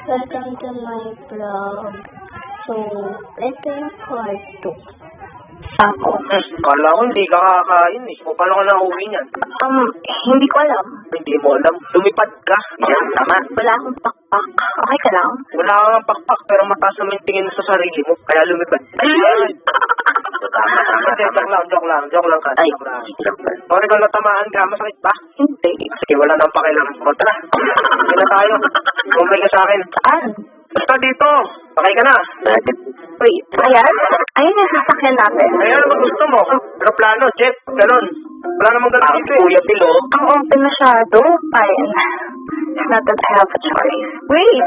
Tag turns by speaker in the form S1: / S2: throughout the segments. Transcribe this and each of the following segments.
S1: Welcome to my vlog. So, let's do part 2. Ako.
S2: Kala ko hindi ka kakain eh. O paano ka na-uwi niyan?
S1: Hindi ko alam.
S2: Hindi mo alam. Lumipad ka. Yan, tama.
S1: Wala akong pakpak. Okay ka lang?
S2: Wala kang pakpak pero mataas naman yung tingin mo sa sarili mo. Kaya lumipad. Ay! Joke lang ka.
S1: Ay.
S2: Sorry kung natamaan ka. Masakit ba?
S1: Hindi.
S2: Sige, wala nang pakialam. O tara. Sige na tayo. Bumay ka sa akin.
S1: Saan?
S2: Basta dito. Sakay ka na.
S1: Wait. Ayan? Ayan yung sasakyan natin.
S2: Ayan, ano gusto mo? Aeroplano, jet, ganon. Wala namang ganon dito eh. Kuya Pilo.
S1: Ang open masyado. Fine. It's not that I have a choice. Wait!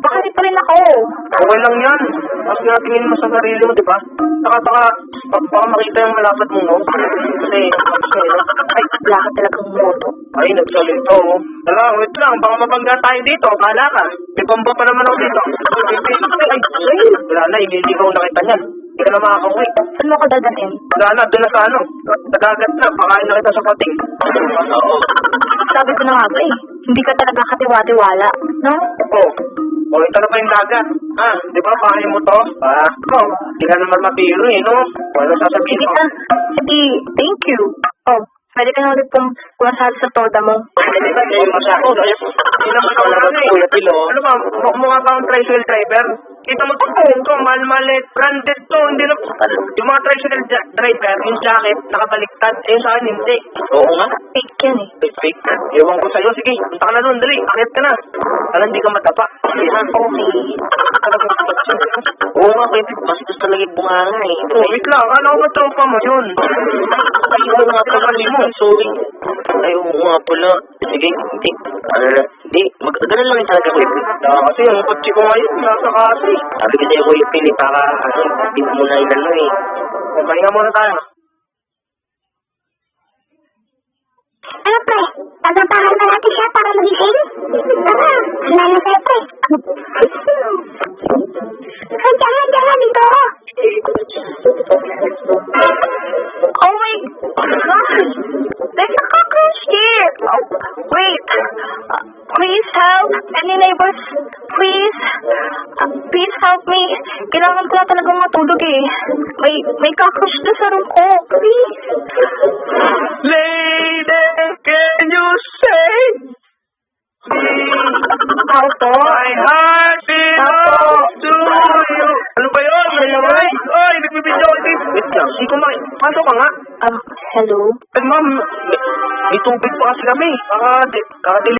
S1: Baka di pa rin ako.
S2: Okay lang yan. Mas natingin mo sa sarili mo, di ba? Saka, baka makita yung malapad mo, no? Kasi,
S1: Ay, wala ka talagang moto.
S2: ay, nagsalito, oh. Tala, wait lang. Baka mabangga tayo dito. Kala ka. May pamba pa naman ako dito. Ay, wala na. Iniligaw na kita niyan. Hindi ka na makakauwi.
S1: Saan mo ko dadalhin?
S2: Wala na. Doon na sa ano. Nagagat na. Pakain na kita sa pating. Oo.
S1: Sabi ko na nga ba eh. Hindi ka talaga katiwa-tiwala. No?
S2: Oo. O, ito na pa yung dagat. Di ba? Pakain mo to. Hindi ka naman mapiro eh, no? Wala sasabihin
S1: Sige
S2: mo.
S1: na. Sige, thank you. Oh, pwede ka na ulit pumasal sa toda mo.
S2: Hindi naman ako na Kuya Pilo. Ano ba? Mukha ka ang tricycle driver? Kita mo ito, mahal-malit, branded to, hindi na, yung mga tricycle driver, yung jacket, nakabaliktad, sa akin hindi. Oo nga.
S1: Fake yan eh.
S2: Fake. Ewan ko sa'yo, sige, punta ka na doon, dali, akit ka na. Para hindi ka matapa.
S1: Okay.
S2: Oo nga, pwede, bastos talaga yung bunganga eh. Wait lang, akala ko ba tropa mo yun? Ay, oo nga pala mo, sorry. Ay, oo nga pala. Sige, hindi. Hindi, ganun lang yung talaga ko. Kasi yung kotse ko ngayon, nasa kasi. Sabi kasi ako yung pili para, hindi mo na inano eh. Pahinga muna tayo.
S3: Ano pre? Tatrapahan ba natin siya para magising? Tara, sinalo sa'yo pre. Jangan dito.
S1: Oh my God! There's a cockroach here! Oh, wait! Please help! Any neighbors? Please? Please help me! Kailangan ko na talagang matulog eh. May cockroach na sa room ko. Please!
S2: Lady, can you save me?
S1: Auto?
S2: My heart belongs to you. Ano ba yun? Ay, nagbibidyo ako dito. Wait lang, hindi ko pasok ka nga.
S1: Hello?
S2: Ma'am, may tubig pa kasi kami. Kakadili